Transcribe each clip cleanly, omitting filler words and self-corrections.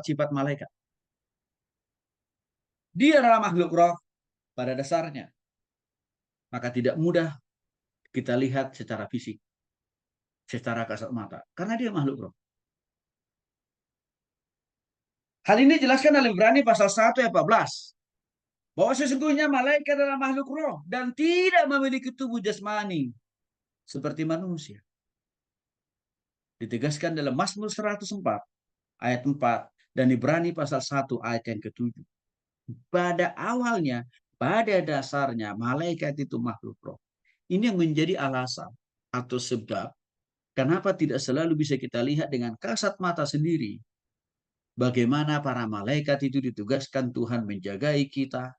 sifat malaikat. Dia adalah makhluk roh pada dasarnya. Maka tidak mudah kita lihat secara fisik, secara kasat mata. Karena dia makhluk roh. Hal ini dijelaskan dalam Ibrani pasal 1 ayat 14. Bahwa sesungguhnya malaikat adalah makhluk roh dan tidak memiliki tubuh jasmani seperti manusia. Ditegaskan dalam Mazmur 104 ayat 4 dan Ibrani pasal 1 ayat yang ke-7. Pada awalnya, pada dasarnya malaikat itu makhluk roh. Ini yang menjadi alasan atau sebab kenapa tidak selalu bisa kita lihat dengan kasat mata sendiri. Bagaimana para malaikat itu ditugaskan Tuhan menjagai kita,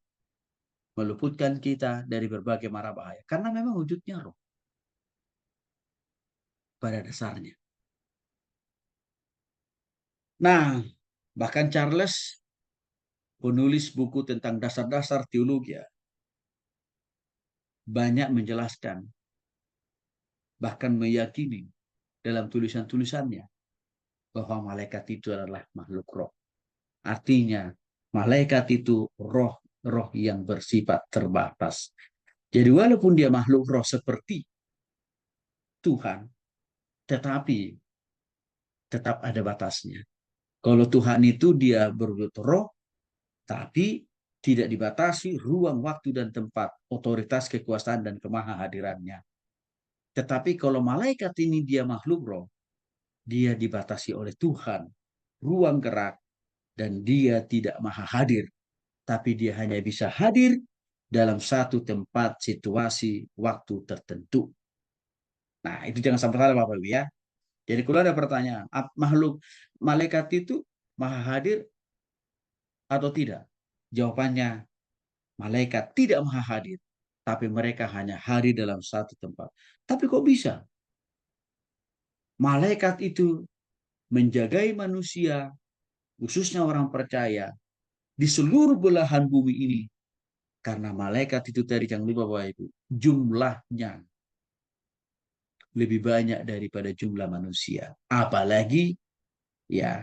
meluputkan kita dari berbagai mara bahaya. Karena memang wujudnya roh pada dasarnya. Nah, bahkan Charles, penulis buku tentang dasar-dasar teologi, banyak menjelaskan, bahkan meyakini dalam tulisan-tulisannya bahwa malaikat itu adalah makhluk roh. Artinya, malaikat itu roh yang bersifat terbatas. Jadi walaupun dia makhluk roh seperti Tuhan, tetapi tetap ada batasnya. Kalau Tuhan itu dia berwujud roh, tapi tidak dibatasi ruang, waktu, dan tempat, otoritas, kekuasaan, dan kemahahadirannya. Tetapi kalau malaikat ini dia makhluk roh, dia dibatasi oleh Tuhan, ruang gerak, dan dia tidak maha hadir. Tapi dia hanya bisa hadir dalam satu tempat, situasi, waktu tertentu. Nah, itu jangan sampai salah Bapak Ibu ya. Jadi kalau ada pertanyaan, makhluk malaikat itu maha hadir atau tidak? Jawabannya, malaikat tidak maha hadir. Tapi mereka hanya hadir dalam satu tempat. Tapi kok bisa? Malaikat itu menjagai manusia, khususnya orang percaya, di seluruh belahan bumi ini. Karena malaikat itu tadi jangan lupa Bapak Ibu, jumlahnya lebih banyak daripada jumlah manusia. Apalagi ya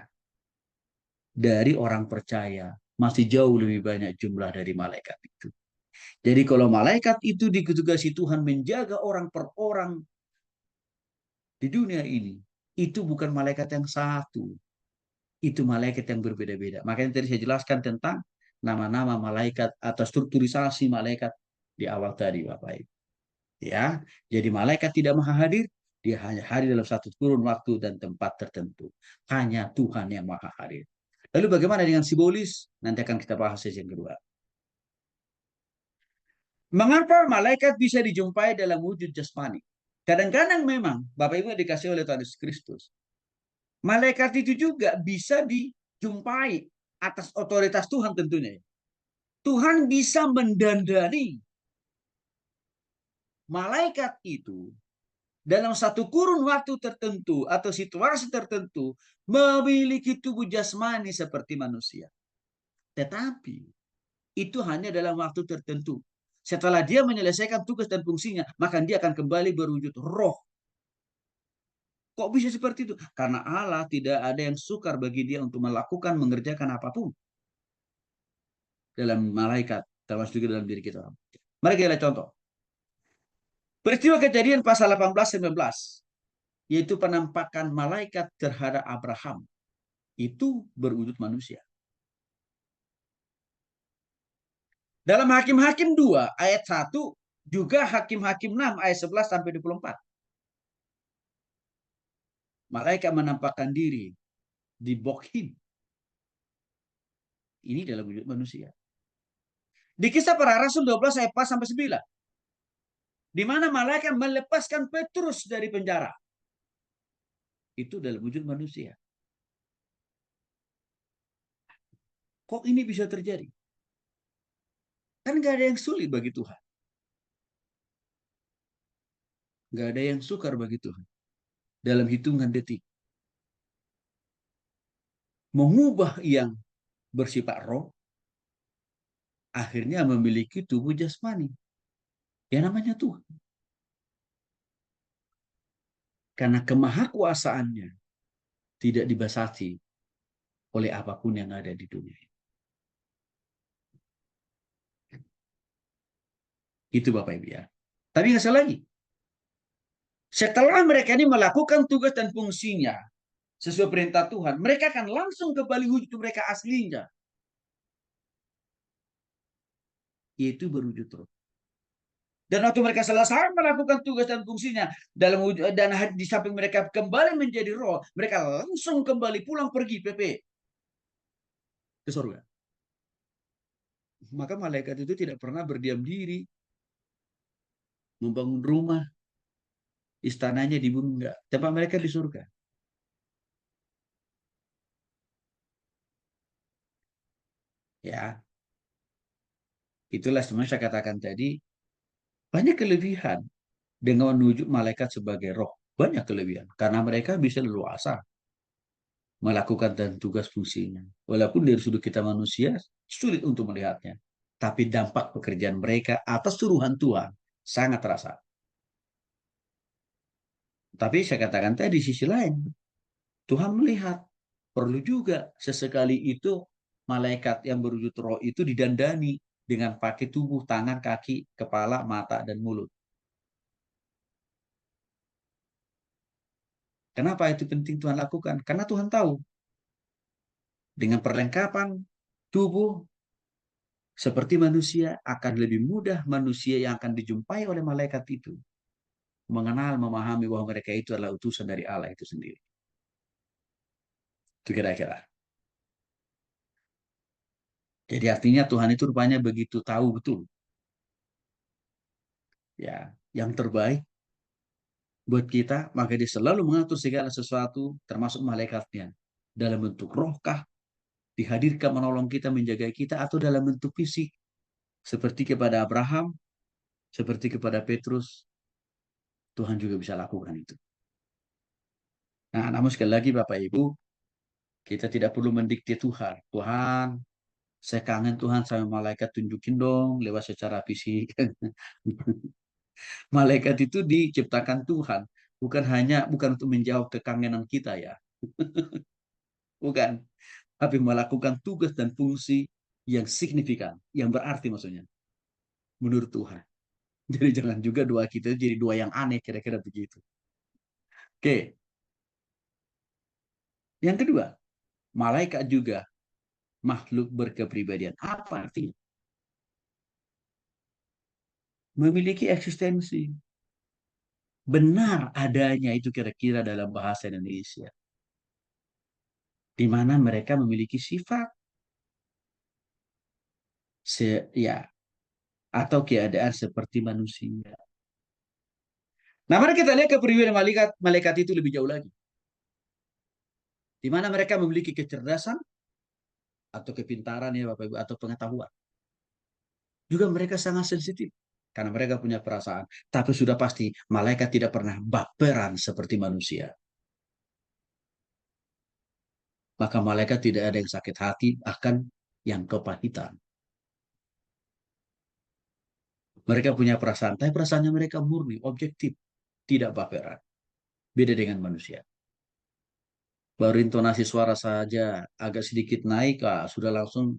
dari orang percaya masih jauh lebih banyak jumlah dari malaikat itu. Jadi kalau malaikat itu ditugasi Tuhan menjaga orang per orang di dunia ini, itu bukan malaikat yang satu. Itu malaikat yang berbeda-beda. Makanya tadi saya jelaskan tentang nama-nama malaikat atau strukturisasi malaikat di awal tadi Bapak Ibu. Ya, jadi malaikat tidak maha hadir, dia hanya hadir dalam satu kurun waktu dan tempat tertentu. Hanya Tuhan yang maha hadir. Lalu bagaimana dengan simbolis? Nanti akan kita bahas sesi yang kedua. Mengapa malaikat bisa dijumpai dalam wujud jasmani? Kadang-kadang memang Bapak Ibu dikasih oleh Tuhan Yesus Kristus. Malaikat itu juga bisa dijumpai atas otoritas Tuhan tentunya. Tuhan bisa mendandani malaikat itu dalam satu kurun waktu tertentu atau situasi tertentu memiliki tubuh jasmani seperti manusia. Tetapi itu hanya dalam waktu tertentu. Setelah dia menyelesaikan tugas dan fungsinya, maka dia akan kembali berwujud roh. Kok bisa seperti itu? Karena Allah tidak ada yang sukar bagi dia untuk melakukan, mengerjakan apapun dalam malaikat, termasuk juga dalam diri kita. Mari kita lihat contoh. Peristiwa kejadian pasal 18-19, yaitu penampakan malaikat terhadap Abraham. Itu berwujud manusia. Dalam Hakim-Hakim 2 ayat 1, juga Hakim-Hakim 6 ayat 11-24. Malaikat menampakkan diri di Bokhim. Ini dalam wujud manusia. Di Kisah Para Rasul 12 ayat 4-9, di mana malaikat melepaskan Petrus dari penjara. Itu dalam wujud manusia. Kok ini bisa terjadi? Kan gak ada yang sulit bagi Tuhan. Gak ada yang sukar bagi Tuhan. Dalam hitungan detik. Mengubah yang bersifat roh, akhirnya memiliki tubuh jasmani. Yang namanya Tuhan. Karena kemahakuasaannya tidak dibatasi oleh apapun yang ada di dunia. Itu Bapak Ibu ya. Tapi nggak salah lagi. Setelah mereka ini melakukan tugas dan fungsinya sesuai perintah Tuhan, mereka akan langsung kembali wujud mereka aslinya, yaitu berwujud roh. Dan waktu mereka selesai melakukan tugas dan fungsinya dalam wujud, dan di samping mereka kembali menjadi roh, mereka langsung kembali pulang pergi PP ke surga. Maka malaikat itu tidak pernah berdiam diri membangun rumah, istananya di bumi, enggak. Tempat mereka di surga. Ya, itulah sebenarnya saya katakan tadi, banyak kelebihan dengan menunjuk malaikat sebagai roh. Banyak kelebihan. Karena mereka bisa leluasa melakukan dan tugas fungsinya. Walaupun dari sudut kita manusia, sulit untuk melihatnya. Tapi dampak pekerjaan mereka atas suruhan Tuhan sangat terasa. Tapi saya katakan tadi di sisi lain, Tuhan melihat perlu juga sesekali itu malaikat yang berwujud roh itu didandani dengan pakai tubuh, tangan, kaki, kepala, mata, dan mulut. Kenapa itu penting Tuhan lakukan? Karena Tuhan tahu dengan perlengkapan tubuh seperti manusia akan lebih mudah manusia yang akan dijumpai oleh malaikat itu mengenal, memahami bahwa mereka itu adalah utusan dari Allah itu sendiri. Itu kira-kira. Jadi artinya Tuhan itu rupanya begitu tahu betul ya yang terbaik buat kita, maka dia selalu mengatur segala sesuatu termasuk malaikatnya dalam bentuk rohkah dihadirkan menolong kita, menjaga kita, atau dalam bentuk fisik seperti kepada Abraham, seperti kepada Petrus. Tuhan juga bisa lakukan itu. Nah, namun sekali lagi Bapak Ibu, kita tidak perlu mendikte Tuhan. Tuhan, saya kangen Tuhan sama malaikat, tunjukin dong lewat secara fisik. Malaikat itu diciptakan Tuhan, bukan untuk menjawab kekangenan kita ya. Bukan, tapi melakukan tugas dan fungsi yang signifikan, yang berarti maksudnya menurut Tuhan. Jadi jangan juga doa kita jadi doa yang aneh, kira-kira begitu. Oke, yang kedua, malaikat juga makhluk berkepribadian. Apa artinya? Memiliki eksistensi. Benar adanya itu kira-kira dalam bahasa Indonesia. Di mana mereka memiliki sifat ya atau keadaan seperti manusia. Nah, mari kita lihat kepribadian malaikat malaikat itu lebih jauh lagi. Di mana mereka memiliki kecerdasan atau kepintaran ya Bapak Ibu atau pengetahuan. Juga mereka sangat sensitif karena mereka punya perasaan. Tapi sudah pasti malaikat tidak pernah baperan seperti manusia. Maka malaikat tidak ada yang sakit hati, bahkan yang kepahitan. Mereka punya perasaan, tapi perasaannya mereka murni, objektif, tidak baperan. Beda dengan manusia. Baru intonasi suara saja agak sedikit naik, sudah langsung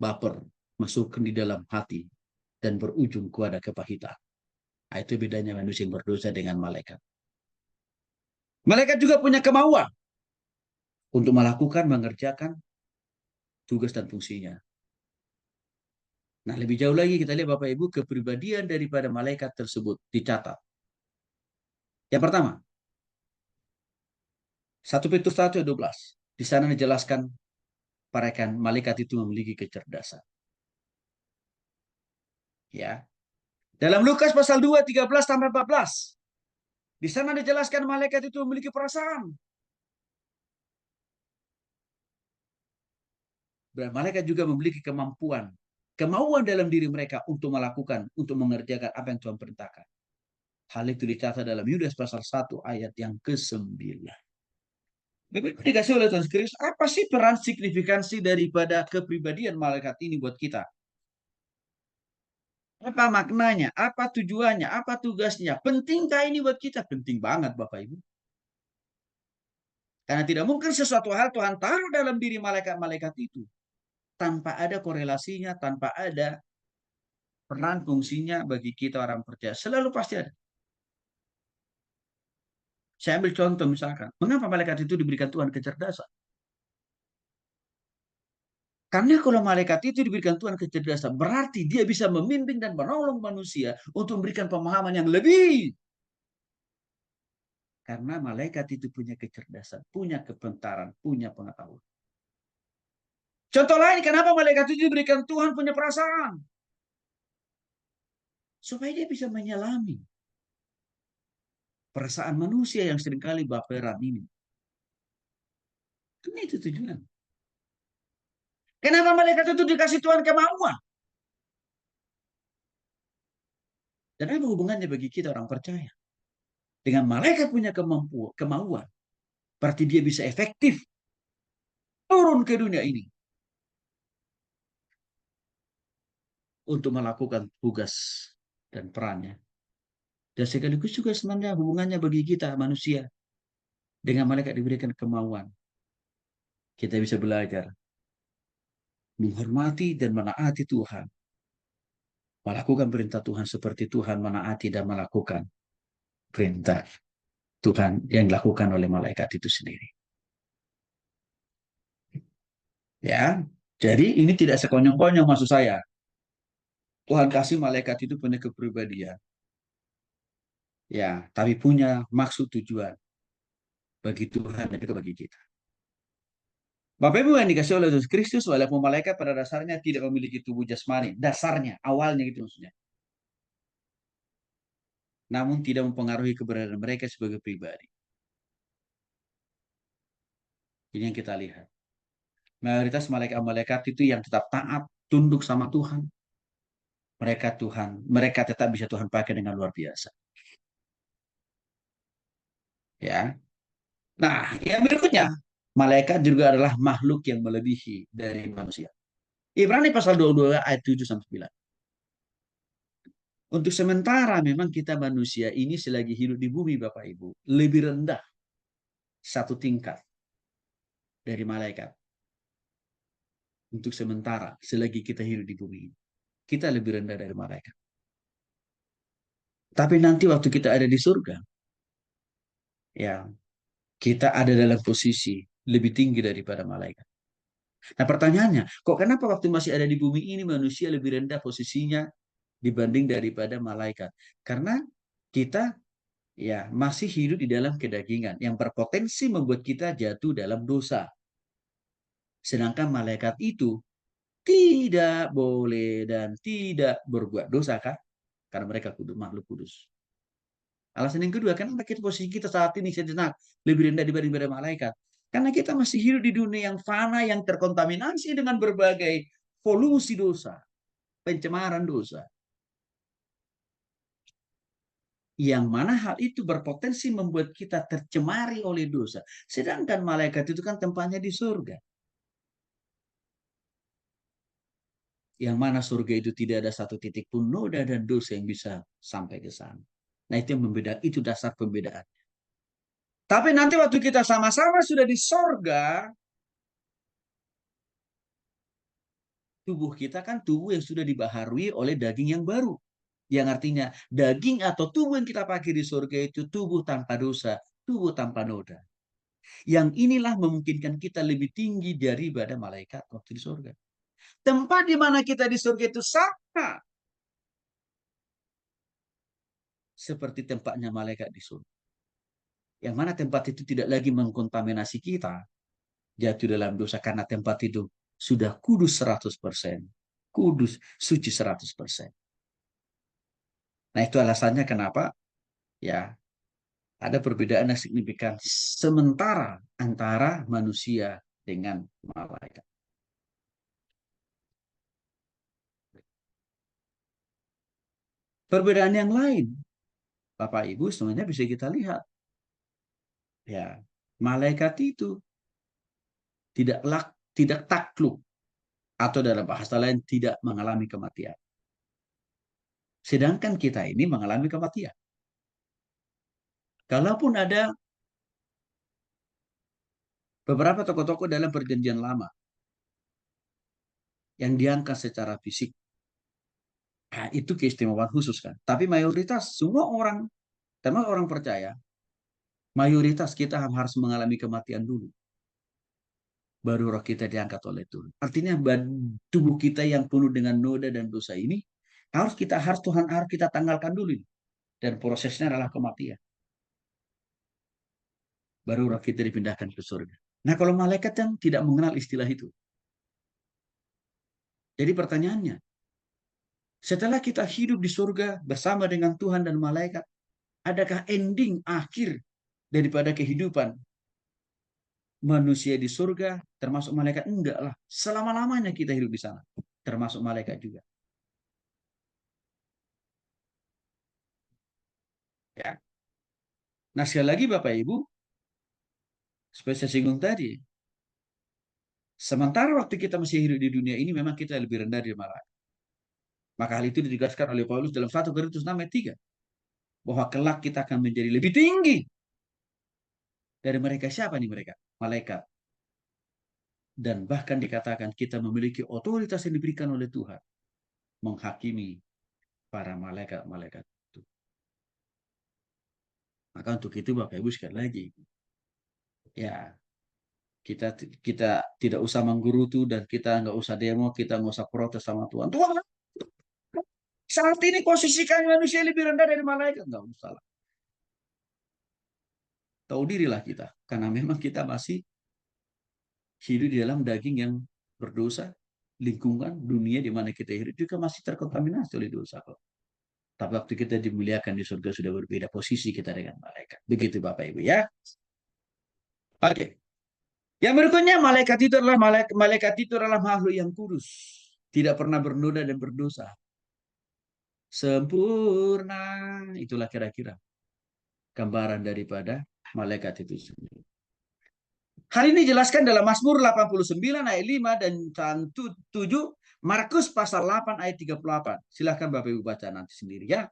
baper, masuk di dalam hati, dan berujung kepada kepahitan. Nah, itu bedanya manusia yang berdosa dengan malaikat. Malaikat juga punya kemauan untuk melakukan, mengerjakan tugas dan fungsinya. Nah, lebih jauh lagi kita lihat Bapak Ibu kepribadian daripada malaikat tersebut dicatat. Yang pertama, 1 Petrus 1 ayat 12. Di sana dijelaskan para malaikat itu memiliki kecerdasan. Ya. Dalam Lukas pasal 2 13 sampai 14. Di sana dijelaskan malaikat itu memiliki perasaan. Dan malaikat juga memiliki kemauan dalam diri mereka untuk melakukan, untuk mengerjakan apa yang Tuhan perintahkan. Hal itu dicatat dalam Yudas pasal 1 ayat yang ke-9. Dikasih oleh Tuhan Kristus, apa sih peran signifikansi daripada kepribadian malaikat ini buat kita? Apa maknanya? Apa tujuannya? Apa tugasnya? Pentingkah ini buat kita? Penting banget Bapak Ibu. Karena tidak mungkin sesuatu hal Tuhan taruh dalam diri malaikat-malaikat itu tanpa ada korelasinya, tanpa ada peran fungsinya bagi kita orang percaya. Selalu pasti ada. Saya ambil contoh misalkan, mengapa malaikat itu diberikan Tuhan kecerdasan? Karena kalau malaikat itu diberikan Tuhan kecerdasan, berarti dia bisa membimbing dan menolong manusia untuk memberikan pemahaman yang lebih. Karena malaikat itu punya kecerdasan, punya kepintaran, punya pengetahuan. Contoh lain, kenapa malaikat itu diberikan Tuhan punya perasaan? Supaya dia bisa menyelami perasaan manusia yang seringkali baperan ini. Kan itu tujuan. Kenapa malaikat itu dikasih Tuhan kemauan? Dan apa hubungannya bagi kita orang percaya? Dengan malaikat punya kemauan, berarti dia bisa efektif turun ke dunia ini untuk melakukan tugas dan perannya. Dan sekaligus juga sebenarnya hubungannya bagi kita manusia dengan malaikat diberikan kemauan. Kita bisa belajar menghormati dan menaati Tuhan. Melakukan perintah Tuhan seperti Tuhan menaati dan melakukan perintah Tuhan yang dilakukan oleh malaikat itu sendiri. Ya, jadi ini tidak sekonyong-konyong maksud saya. Tuhan kasih malaikat itu punya kepribadian. Ya, tapi punya maksud tujuan bagi Tuhan dan juga bagi kita. Bapak Ibu yang dikasih oleh Yesus Kristus, walaupun malaikat pada dasarnya tidak memiliki tubuh jasmani, dasarnya, awalnya gitu maksudnya. Namun tidak mempengaruhi keberadaan mereka sebagai pribadi. Ini yang kita lihat. Mayoritas malaikat-malaikat itu yang tetap taat, tunduk sama Tuhan. Mereka tetap bisa Tuhan pakai dengan luar biasa. Ya. Nah, yang berikutnya, malaikat juga adalah makhluk yang melebihi dari manusia. Ibrani pasal 22 ayat 7 sampai 9. Untuk sementara memang kita manusia ini selagi hidup di bumi Bapak Ibu, lebih rendah satu tingkat dari malaikat. Untuk sementara selagi kita hidup di bumi ini, kita lebih rendah dari malaikat. Tapi nanti waktu kita ada di surga, ya, kita ada dalam posisi lebih tinggi daripada malaikat. Nah, pertanyaannya, kok kenapa waktu masih ada di bumi ini manusia lebih rendah posisinya dibanding daripada malaikat? Karena kita ya masih hidup di dalam kedagingan yang berpotensi membuat kita jatuh dalam dosa. Sedangkan malaikat itu tidak boleh dan tidak berbuat dosa kan? Karena mereka makhluk kudus. Alasan yang kedua, kenapa kita posisi kita saat ini sejenak lebih rendah dibanding para malaikat? Karena kita masih hidup di dunia yang fana, yang terkontaminasi dengan berbagai polusi dosa, pencemaran dosa. Yang mana hal itu berpotensi membuat kita tercemari oleh dosa. Sedangkan malaikat itu kan tempatnya di surga. Yang mana surga itu tidak ada satu titik pun noda dan dosa yang bisa sampai ke sana. Nah itu yang membedakan, itu dasar pembedaan. Tapi nanti waktu kita sama-sama sudah di surga, tubuh kita kan tubuh yang sudah dibaharui oleh daging yang baru. Yang artinya daging atau tubuh yang kita pakai di surga itu tubuh tanpa dosa, tubuh tanpa noda. Yang inilah memungkinkan kita lebih tinggi daripada malaikat waktu di surga. Tempat di mana kita di surga itu sama seperti tempatnya malaikat di surga. Yang mana tempat itu tidak lagi mengkontaminasi kita jatuh dalam dosa karena tempat itu sudah kudus 100%. Kudus, suci 100%. Nah, itu alasannya kenapa ya ada perbedaan yang signifikan sementara antara manusia dengan malaikat. Perbedaan yang lain, Bapak Ibu, sebenarnya bisa kita lihat. Ya, malaikat itu tidak tidak takluk atau dalam bahasa lain tidak mengalami kematian. Sedangkan kita ini mengalami kematian. Kalaupun ada Beberapa tokoh-tokoh dalam perjanjian lama yang diangkat secara fisik, nah, itu keistimewaan khusus kan. Tapi mayoritas semua orang, termasuk orang percaya, mayoritas kita harus mengalami kematian dulu. Baru roh kita diangkat oleh Tuhan. Artinya tubuh kita yang penuh dengan noda dan dosa ini harus Tuhan harus kita tanggalkan dulu. Dan prosesnya adalah kematian. Baru roh kita dipindahkan ke surga. Nah, kalau malaikat yang tidak mengenal istilah itu. Jadi pertanyaannya, setelah kita hidup di surga bersama dengan Tuhan dan malaikat, adakah ending akhir daripada kehidupan manusia di surga, termasuk malaikat? Enggak lah. Selama-lamanya kita hidup di sana, termasuk malaikat juga. Ya. Nah, sekali lagi Bapak Ibu, seperti saya singgung tadi, sementara waktu kita masih hidup di dunia ini, memang kita lebih rendah dari malaikat. Maka hal itu ditegaskan oleh Paulus dalam 1 Korintus 6 ayat 3. Bahwa kelak kita akan menjadi lebih tinggi dari mereka. Siapa nih mereka? Malaikat. Dan bahkan dikatakan kita memiliki otoritas yang diberikan oleh Tuhan. Menghakimi para malaikat-malaikat itu. Maka untuk itu Bapak Ibu sekali lagi. Ya, kita kita tidak usah menggerutu dan kita nggak usah demo, kita nggak usah protes sama Tuhan. Tuhan, saat ini posisikan manusia lebih rendah dari malaikat. Nggak usah lah. Tahu dirilah kita. Karena memang kita masih hidup di dalam daging yang berdosa, lingkungan, dunia di mana kita hidup juga masih terkontaminasi oleh dosa. Tapi waktu kita dimuliakan di surga sudah berbeda posisi kita dengan malaikat. Begitu Bapak Ibu ya. Oke. Yang berikutnya malaikat itu adalah malaikat itu adalah makhluk yang kudus, tidak pernah bernoda dan berdosa. Sempurna, itulah kira-kira gambaran daripada malaikat itu sendiri. Hal ini dijelaskan dalam Mazmur 89 ayat 5 dan 7, Markus pasal 8 ayat 38. Silahkan Bapak Ibu baca nanti sendiri ya.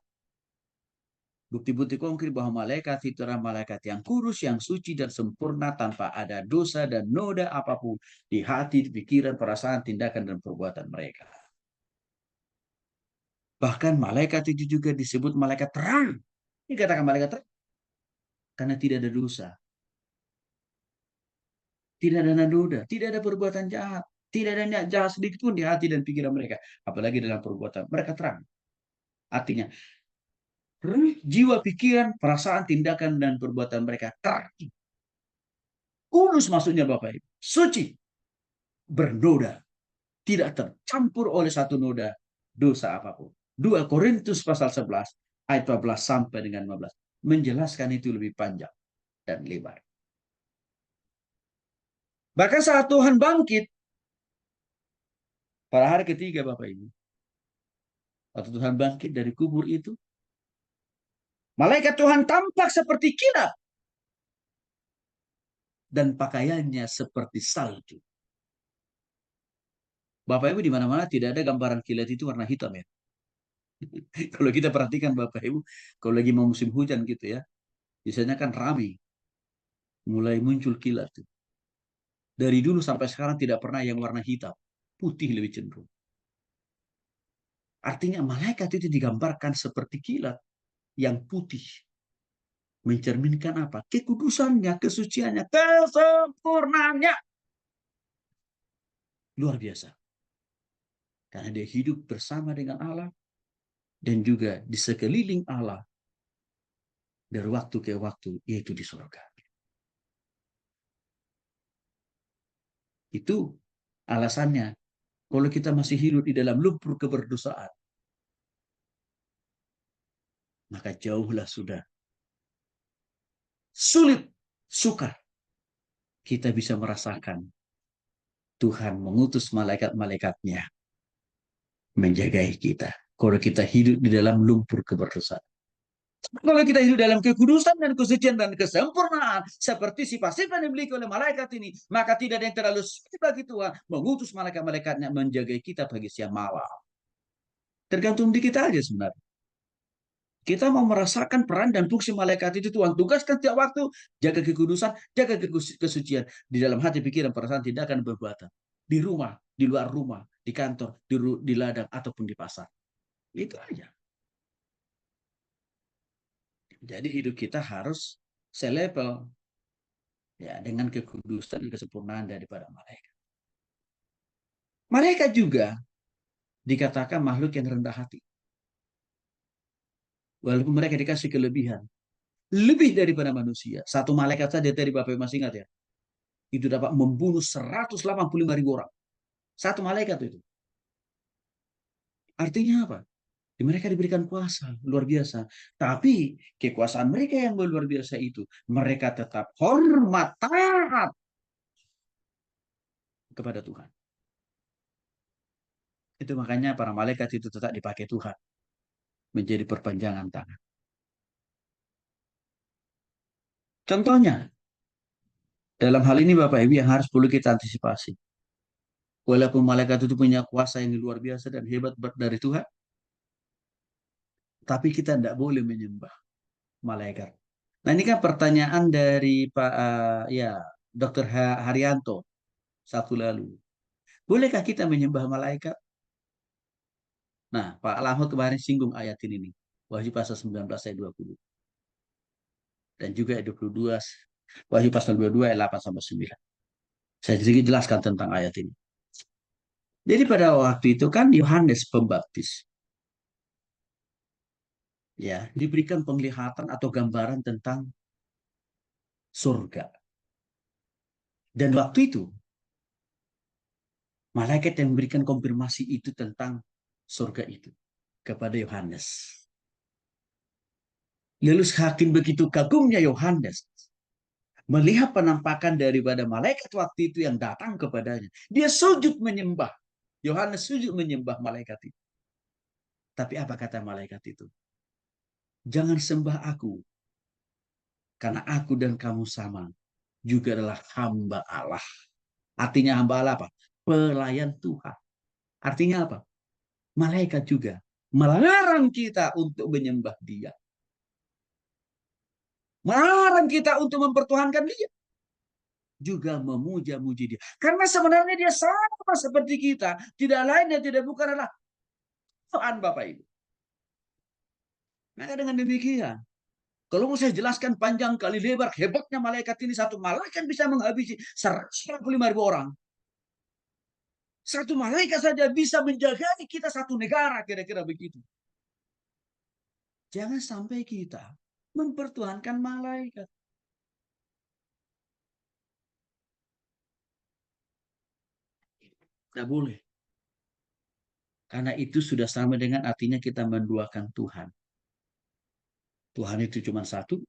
Bukti-bukti konkret bahwa malaikat itu adalah malaikat yang kudus, yang suci dan sempurna tanpa ada dosa dan noda apapun di hati, di pikiran, perasaan, tindakan, dan perbuatan mereka. Bahkan malaikat itu juga disebut malaikat terang. Ini katakan malaikat terang karena tidak ada dosa. Tidak ada noda, tidak ada perbuatan jahat. Tidak ada niat jahat sedikit pun di hati dan pikiran mereka. Apalagi dalam perbuatan. Mereka terang. Artinya, jiwa, pikiran, perasaan, tindakan, dan perbuatan mereka terang. Kudus maksudnya Bapak Ibu. Suci. Bernoda. Tidak tercampur oleh satu noda dosa apapun. 2 Korintus pasal 11 ayat 14 sampai dengan 15 menjelaskan itu lebih panjang dan lebar. Bahkan saat Tuhan bangkit pada hari ketiga Bapak Ibu, waktu Tuhan bangkit dari kubur itu, malaikat Tuhan tampak seperti kilat dan pakaiannya seperti salju. Bapak Ibu, di mana-mana tidak ada gambaran kilat itu warna hitam ya. Kalau kita perhatikan Bapak Ibu, kalau lagi mau musim hujan gitu ya, biasanya kan ramai, mulai muncul kilat. Dari dulu sampai sekarang tidak pernah yang warna hitam, putih lebih cenderung. Artinya malaikat itu digambarkan seperti kilat yang putih. Mencerminkan apa? Kekudusannya, kesuciannya, kesempurnaannya. Luar biasa. Karena dia hidup bersama dengan Allah dan juga di sekeliling Allah dari waktu ke waktu, yaitu di surga. Itu alasannya kalau kita masih hidup di dalam lumpur keberdosaan, maka jauhlah sudah sulit, sukar kita bisa merasakan Tuhan mengutus malaikat-malaikatnya menjagai kita. Kalau kita hidup di dalam lumpur keberdosaan. Kalau kita hidup dalam kekudusan dan kesucian dan kesempurnaan, seperti sifat-sifat yang dimiliki oleh malaikat ini, maka tidak ada yang terlalu sulit bagi Tuhan mengutus malaikat-malaikatnya menjaga kita pagi siang malam. Tergantung di kita aja sebenarnya. Kita mau merasakan peran dan fungsi malaikat itu, Tuhan tugaskan tiap waktu, jaga kekudusan, jaga kesucian di dalam hati, pikiran, perasaan, tindakan, perbuatan. Di rumah, di luar rumah, di kantor, di ladang, ataupun di pasar. Itu aja. Jadi hidup kita harus selevel ya dengan kekudusan dan kesempurnaan daripada malaikat. Malaikat juga dikatakan makhluk yang rendah hati. Walaupun mereka dikasih kelebihan. Lebih daripada manusia. Satu malaikat saja tadi Bapak masih ingat ya. Itu dapat membunuh 185.000 orang. Satu malaikat itu. Artinya apa? Mereka diberikan kuasa luar biasa. Tapi kekuasaan mereka yang luar biasa itu. Mereka tetap hormat, taat kepada Tuhan. Itu makanya para malaikat itu tetap dipakai Tuhan. Menjadi perpanjangan tangan. Contohnya, dalam hal ini Bapak Ibu yang harus perlu kita antisipasi. Walaupun malaikat itu punya kuasa yang luar biasa dan hebat dari Tuhan, tapi kita tidak boleh menyembah malaikat. Nah ini kan pertanyaan dari Pak ya Dr. Haryanto satu lalu. Bolehkah kita menyembah malaikat? Nah, Pak Lahot kemarin singgung ayat ini nih. Wahyu pasal 19 ayat 20. Dan juga ayat 22. Wahyu pasal 22 ayat 8 sampai 9. Saya sedikit jelaskan tentang ayat ini. Jadi pada waktu itu kan Yohanes Pembaptis ya diberikan penglihatan atau gambaran tentang surga. Dan waktu itu malaikat yang memberikan konfirmasi itu tentang surga itu kepada Yohanes. Lalu hakim begitu kagumnya Yohanes melihat penampakan daripada malaikat waktu itu yang datang kepadanya. Dia sujud menyembah. Yohanes sujud menyembah malaikat itu. Tapi apa kata malaikat itu? Jangan sembah aku, karena aku dan kamu sama. Juga adalah hamba Allah. Artinya hamba Allah apa? Pelayan Tuhan. Artinya apa? Malaikat juga melarang kita untuk menyembah dia. Melarang kita untuk mempertuhankan dia. Juga memuja-muji dia. Karena sebenarnya dia sama seperti kita. Tidak lain dan tidak bukan adalah Tuhan Bapak Ibu. Maka dengan demikian, kalau mau saya jelaskan panjang kali lebar, hebatnya malaikat ini, satu malaikat bisa menghabisi 145.000 orang. Satu malaikat saja bisa menjaga kita satu negara, kira-kira begitu. Jangan sampai kita mempertuhankan malaikat. Tidak boleh. Karena itu sudah sama dengan artinya kita menduakan Tuhan. Tuhan itu cuma satu,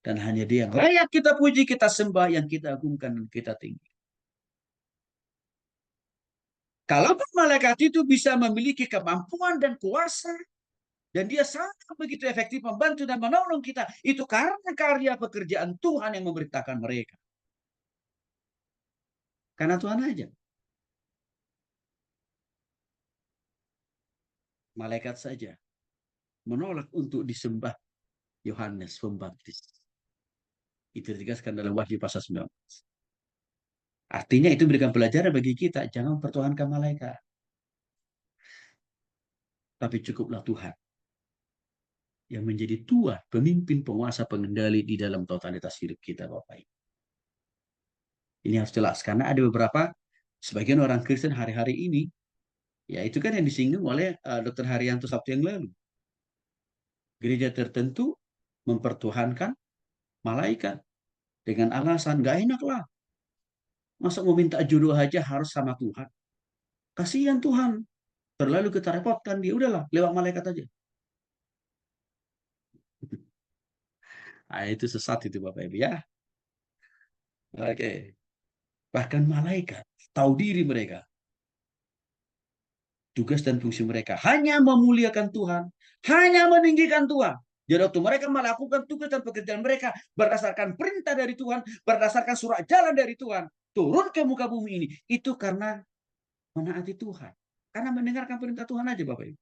dan hanya dia yang layak kita puji, kita sembah, yang kita agungkan, dan kita tinggi. Kalaupun malaikat itu bisa memiliki kemampuan dan kuasa, dan dia sangat begitu efektif membantu dan menolong kita, itu karena karya pekerjaan Tuhan yang memberitakan mereka. Karena Tuhan aja. Malaikat saja menolak untuk disembah Yohanes Pembaptis. Itu ditegaskan dalam Wahyu pasal 19. Artinya itu memberikan pelajaran bagi kita. Jangan mempertuhankan malaikat. Tapi cukuplah Tuhan yang menjadi Tuhan, pemimpin, penguasa, pengendali di dalam totalitas hidup kita, Bapak Ibu. Ini harus jelas. Karena ada beberapa, sebagian orang Kristen hari-hari ini, ya itu kan yang disinggung oleh Dr. Haryanto Sabtu yang lalu. Gereja tertentu mempertuhankan malaikat dengan alasan, gak enak lah. Masa mau minta jodoh aja harus sama Tuhan. Kasihan Tuhan. Terlalu kita repotkan dia. Udahlah, lewat malaikat aja. Nah, itu sesat itu Bapak Ibu ya. Oke. Bahkan malaikat tahu diri mereka. Tugas dan fungsi mereka hanya memuliakan Tuhan, hanya meninggikan Tuhan. Jadi waktu mereka melakukan tugas dan pekerjaan mereka berdasarkan perintah dari Tuhan, berdasarkan surat jalan dari Tuhan, turun ke muka bumi ini, itu karena menaati Tuhan. Karena mendengarkan perintah Tuhan aja Bapak Ibu.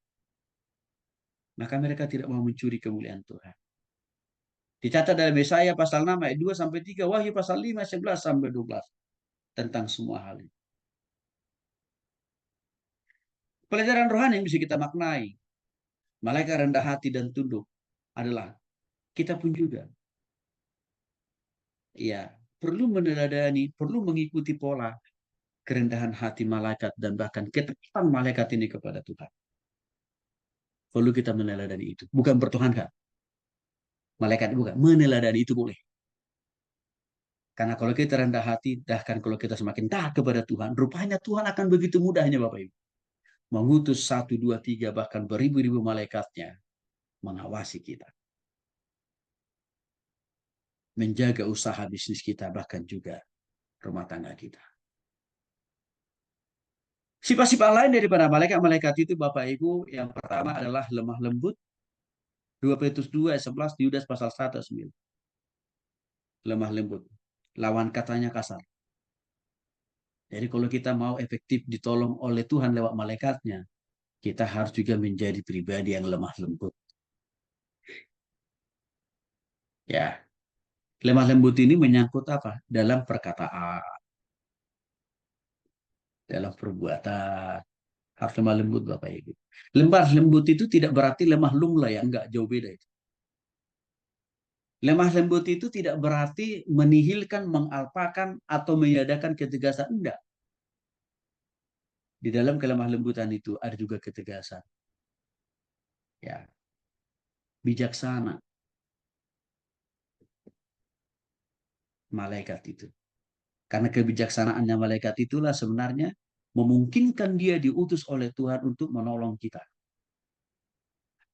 maka mereka tidak mau mencuri kemuliaan Tuhan. Dicatat dalam Yesaya pasal 6 ayat 2 sampai 3, Wahyu pasal 5 11 sampai 12 tentang semua hal ini. Pelajaran rohani yang bisa kita maknai, malaikat rendah hati dan tunduk adalah kita pun juga ya perlu meneladani, perlu mengikuti pola kerendahan hati malaikat dan bahkan ketetapan malaikat ini kepada Tuhan. Perlu kita meneladani itu, bukan bertuhankan. Malaikat bukan meneladani itu boleh. Karena kalau kita rendah hati, bahkan kalau kita semakin taat kepada Tuhan, rupanya Tuhan akan begitu mudahnya Bapak Ibu mengutus 1, 2, 3 bahkan beribu-ribu malaikatnya mengawasi kita, menjaga usaha bisnis kita, bahkan juga rumah tangga kita. Sifat-sifat lain daripada malaikat-malaikat itu Bapak Ibu, yang pertama adalah lemah lembut. 2 Petrus 2 ayat 11, Yudas pasal 1 ayat 9. Lemah lembut. Lawan katanya kasar. Jadi kalau kita mau efektif ditolong oleh Tuhan lewat malaikatnya, kita harus juga menjadi pribadi yang lemah lembut. Ya, lemah lembut ini menyangkut apa? Dalam perkataan, dalam perbuatan. Harus lemah lembut Bapak Ibu. Lemah lembut itu tidak berarti lemah lunglai, ya enggak, jauh beda itu. Lemah lembut itu tidak berarti menihilkan, mengalpakan, atau menyadakan ketegasan. Enggak. Di dalam kelemah lembutan itu ada juga ketegasan. Ya, bijaksana malaikat itu. Karena kebijaksanaannya malaikat itulah sebenarnya memungkinkan dia diutus oleh Tuhan untuk menolong kita.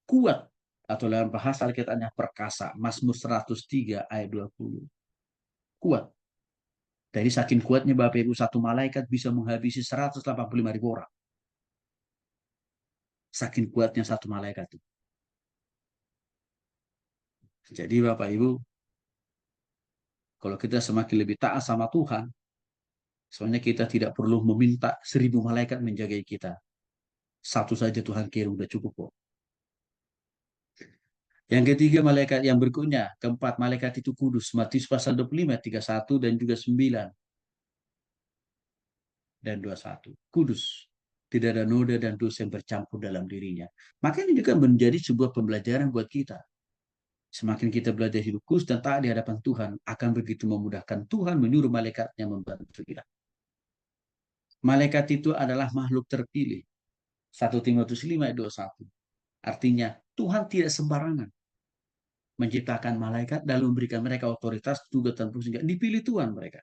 Kuat, atau dalam bahasa Alkitabnya perkasa, Mazmur 103 ayat 20. Kuat. Dari saking kuatnya Bapak Ibu, satu malaikat bisa menghabisi 185.000 orang. Saking kuatnya satu malaikat itu. Jadi Bapak Ibu, kalau kita semakin lebih taat sama Tuhan, soalnya kita tidak perlu meminta 1.000 malaikat menjaga kita. Satu saja Tuhan kirim udah cukup kok. Yang ketiga malaikat yang berikutnya, keempat malaikat itu kudus. Matius pasal 25, 31 dan juga 9 dan 21. Kudus. Tidak ada noda dan dosa yang bercampur dalam dirinya. Maka ini juga menjadi sebuah pembelajaran buat kita. Semakin kita belajar hidup kudus dan taat di hadapan Tuhan, akan begitu memudahkan Tuhan menyuruh malaikatnya membantu kita. Malaikat itu adalah makhluk terpilih. 1 Timotius 5 ayat 21. Artinya Tuhan tidak sembarangan menciptakan malaikat lalu memberikan mereka otoritas juga tentu sehingga dipilih Tuhan mereka.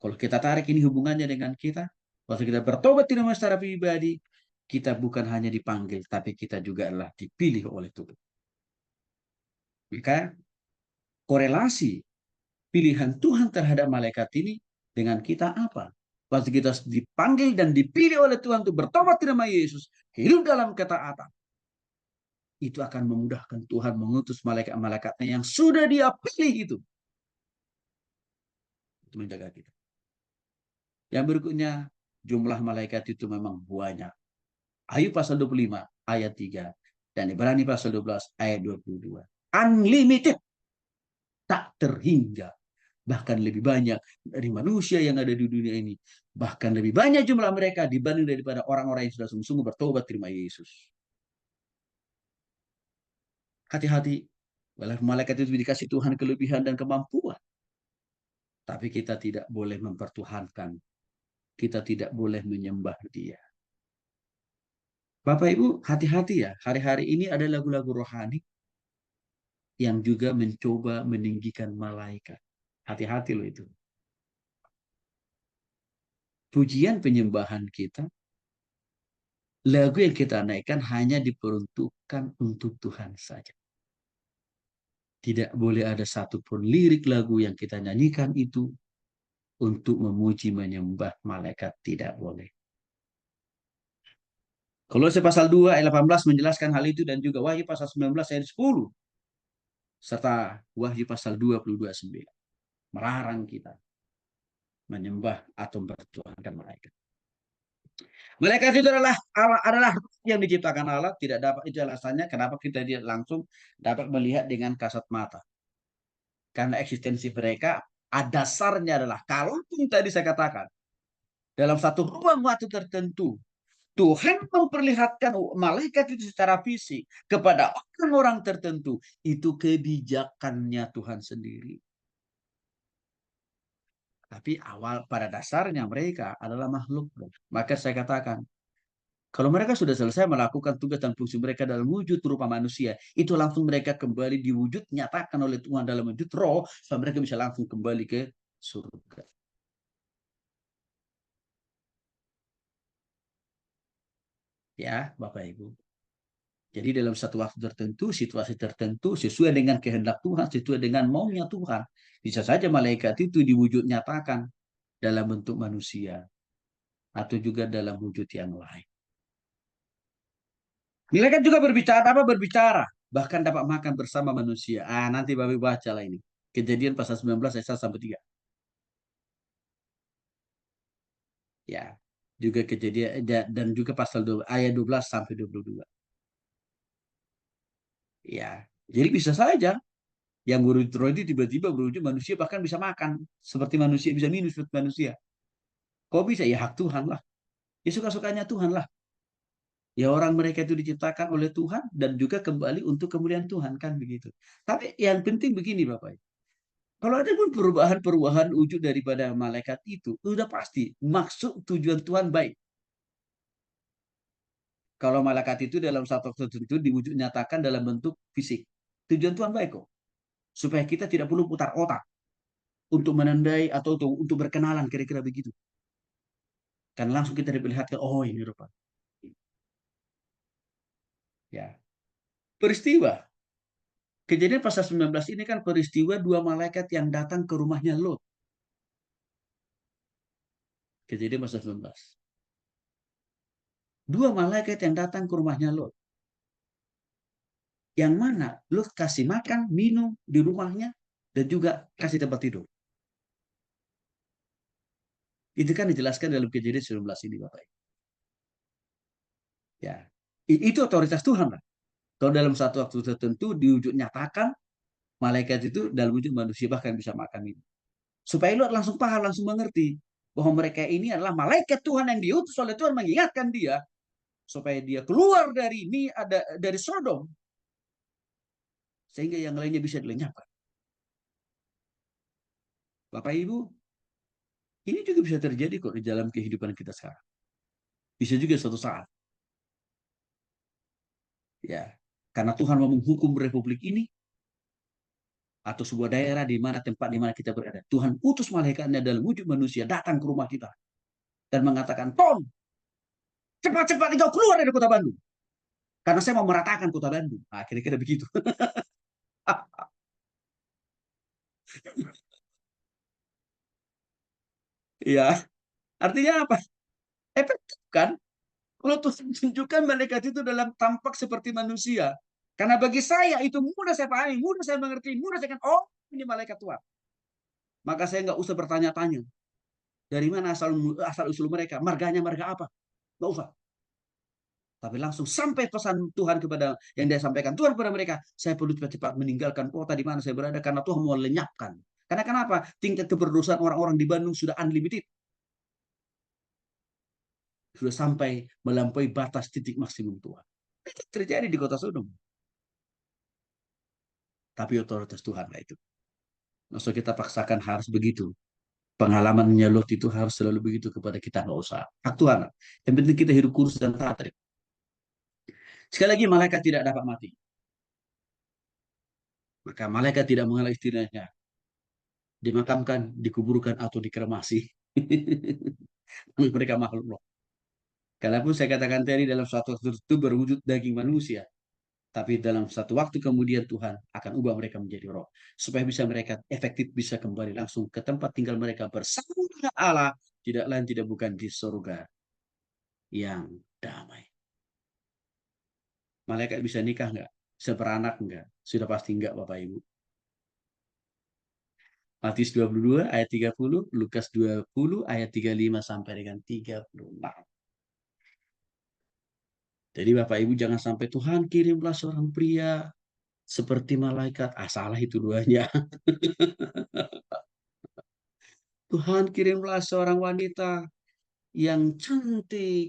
Kalau kita tarik ini hubungannya dengan kita, waktu kita bertobat di rumah secara pribadi, kita bukan hanya dipanggil, tapi kita juga adalah dipilih oleh Tuhan. Maka korelasi pilihan Tuhan terhadap malaikat ini dengan kita apa? Waktu kita dipanggil dan dipilih oleh Tuhan untuk bertobat di nama Yesus, hidup dalam ketaatan, itu akan memudahkan Tuhan mengutus malaikat-malaikatnya yang sudah dia pilih itu untuk menjaga kita. Yang berikutnya, jumlah malaikat itu memang banyak. Ayub pasal 25 ayat 3 dan Ibrani pasal 12 ayat 22. Unlimited, tak terhingga. Bahkan lebih banyak dari manusia yang ada di dunia ini. Bahkan lebih banyak jumlah mereka dibanding daripada orang-orang yang sudah sungguh-sungguh bertobat terima Yesus. Hati-hati. Walaupun malaikat itu dikasih Tuhan kelebihan dan kemampuan. Tapi kita tidak boleh mempertuhankan. Kita tidak boleh menyembah dia. Bapak Ibu, hati-hati ya. Hari-hari ini ada lagu-lagu rohani yang juga mencoba meninggikan malaikat. Hati-hati loh itu. Pujian penyembahan kita, lagu yang kita naikkan hanya diperuntukkan untuk Tuhan saja. Tidak boleh ada satupun lirik lagu yang kita nyanyikan itu untuk memuji menyembah malaikat. Tidak boleh. Kolose pasal 2 ayat 18 menjelaskan hal itu dan juga Wahyu pasal 19 ayat 10 serta Wahyu pasal 22 ayat 9 melarang kita menyembah atau bertuhankan malaikat. Malaikat itu adalah yang diciptakan Allah, tidak dapat, itu alasannya kenapa kita tidak langsung dapat melihat dengan kasat mata. Karena eksistensi mereka dasarnya adalah, kalaupun tadi saya katakan dalam satu ruang waktu tertentu Tuhan memperlihatkan malaikat itu secara fisik kepada orang-orang tertentu, itu kebijakannya Tuhan sendiri. Tapi awal pada dasarnya mereka adalah makhluk. Maka saya katakan, kalau mereka sudah selesai melakukan tugas dan fungsi mereka dalam wujud rupa manusia, itu langsung mereka kembali diwujud nyatakan oleh Tuhan dalam wujud roh, supaya mereka bisa langsung kembali ke surga. Ya, Bapak Ibu. Jadi dalam satu waktu tertentu, situasi tertentu, sesuai dengan kehendak Tuhan, sesuai dengan maunya Tuhan, bisa saja malaikat itu diwujud nyatakan dalam bentuk manusia, atau juga dalam wujud yang lain. Malaikat juga berbicara, apa berbicara, bahkan dapat makan bersama manusia. Nanti Bapak baca lah ini. Kejadian pasal 19 ayat 1 sampai 3. Ya. Juga kejadian dan juga pasal 2, ayat 12 sampai 22. Ya. Jadi bisa saja yang berwujud roh itu tiba-tiba berwujud manusia, bahkan bisa makan seperti manusia, bisa minum seperti manusia. Kok bisa? Ya hak Tuhan lah. Ya suka-sukanya Tuhan lah. Ya orang mereka itu diciptakan oleh Tuhan dan juga kembali untuk kemuliaan Tuhan, kan begitu. Tapi yang penting begini Bapak. Kalau ada pun perubahan-perubahan wujud daripada malaikat itu, sudah pasti maksud tujuan Tuhan baik. Kalau malaikat itu dalam satu waktu tertentu diwujud nyatakan dalam bentuk fisik. Tujuan Tuhan baik kok. Supaya kita tidak perlu putar otak untuk menandai atau untuk berkenalan, kira-kira begitu. Kan langsung kita diperlihatkan, oh ini rupa. Ya. Peristiwa. Kejadian pasal 19 ini kan peristiwa dua malaikat yang datang ke rumahnya Lot. Kejadian pasal 19. Dua malaikat yang datang ke rumahnya Lot. Yang mana Lot kasih makan, minum di rumahnya, dan juga kasih tempat tidur. Itu kan dijelaskan dalam kejadian 19 ini, Bapak. Ya. Itu otoritas Tuhan lah. Kalau dalam satu waktu tertentu diwujud nyatakan, malaikat itu dalam wujud manusia bahkan bisa makan ini. Supaya Lot langsung paham, langsung mengerti bahwa mereka ini adalah malaikat Tuhan yang diutus oleh Tuhan mengingatkan dia supaya dia keluar dari ini, ada dari Sodom, sehingga yang lainnya bisa dilenyapkan. Bapak Ibu, ini juga bisa terjadi kok di dalam kehidupan kita sekarang. Bisa juga suatu saat, ya, karena Tuhan mau menghukum republik ini atau sebuah daerah di mana tempat di mana kita berada. Tuhan utus malaikatnya dalam wujud manusia datang ke rumah kita dan mengatakan, Tom, cepat-cepat engkau keluar dari kota Bandung. Karena saya mau meratakan kota Bandung. Kira-kira begitu. Ya, artinya apa? Efektif kan? Kalau Tuhan tunjukkan malaikat itu dalam tampak seperti manusia. Karena bagi saya itu mudah saya pahami, mudah saya mengerti, mudah saya kan, oh ini malaikat Tuhan. Maka saya nggak usah bertanya-tanya. Dari mana asal usul mereka? Marganya marga apa? Nggak usah. Tapi langsung sampai pesan Tuhan kepada yang dia sampaikan Tuhan kepada mereka. Saya perlu cepat-cepat meninggalkan kota di mana saya berada karena Tuhan mau lenyapkan. Karena kenapa? Tingkat keberdosaan orang-orang di Bandung sudah unlimited. Sudah sampai melampaui batas titik maksimum Tuhan. Itu terjadi di kota Sodom. Tapi otoritas Tuhan lah itu. Maksud kita paksakan harus begitu. Pengalamannya Lot itu harus selalu begitu kepada kita. Nggak usah. Hak Tuhan. Yang penting kita hidup kurus dan taat. Sekali lagi malaikat tidak dapat mati. Maka malaikat tidak mengenal istilahnya dimakamkan, dikuburkan atau dikremasi. Mereka makhluk roh. Kalaupun saya katakan tadi dalam suatu waktu itu berwujud daging manusia, tapi dalam satu waktu kemudian Tuhan akan ubah mereka menjadi roh, supaya bisa mereka efektif bisa kembali langsung ke tempat tinggal mereka bersama Allah, tidak lain tidak bukan di surga yang damai. Malaikat bisa nikah nggak? Seperanak nggak? Sudah pasti nggak, Bapak Ibu. Matius 22 ayat 30, Lukas 20 ayat 35 sampai dengan 36. Jadi Bapak Ibu jangan sampai Tuhan kirimlah seorang pria seperti malaikat. Ah, salah itu duanya. Tuhan kirimlah seorang wanita yang cantik,